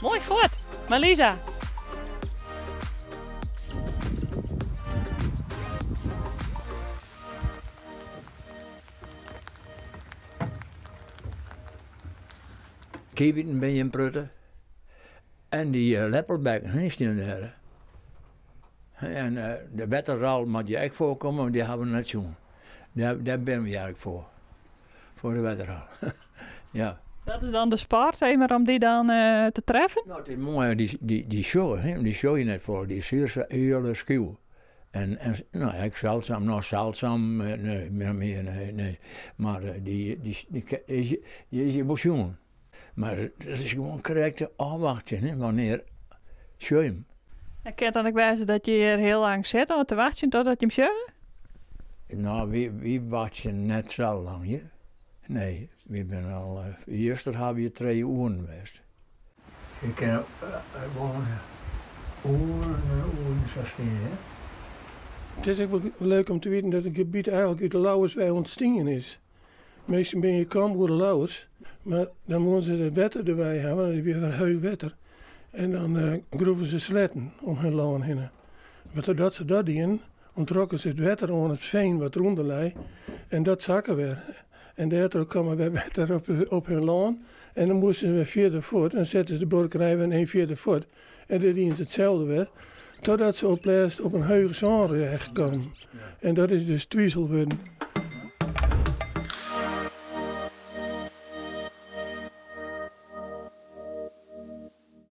Mooi voort. Marlisa. Kiewieten ben je in Prutten. En die leppelbekken, die staan daar. En de wetterral moet je echt voorkomen, want die hebben we net zo'n. Daar ben we eigenlijk voor. Voor de wetterral. Ja. Dat is dan de sport, zeg maar, om die dan te treffen? Nou, het is mooi, die show, hè, die show je net voor, die is heel schuw. En nou, ik zeldzaam, nog zeldzaam, nee, nee. Maar die is emotion. Maar het is gewoon correcte afwachten, hè, wanneer show je hem. Ik kan dan ook wijzen dat je hier heel lang zit om te wachten totdat je hem show? Nou, wie wacht je net zo lang hier? Nee, we zijn al, eerst hebben we 3 uur geweest. Ik ken gewoon uren zo staan, hè. Het is ook wel leuk om te weten dat het gebied eigenlijk uit de Lauwerswei ontstaan is. Meestal ben je kamp door de Lauwers, maar dan moeten ze het wetter erbij hebben, dan heb je weer heel wetter. En dan groeven ze sletten om hun lauwen heen. Maar doordat ze dat deden, ontrokken ze het wetter aan het veen wat eronder lag en dat zakken weer. En daardoor kwam weer wetter op hun lawn en dan moesten ze weer verder voort en dan zetten ze de borkerij weer 1 verder voort. En dan deden ze hetzelfde weer. Totdat ze op een heuge zandrecht komen. En dat is dus Twiezel worden.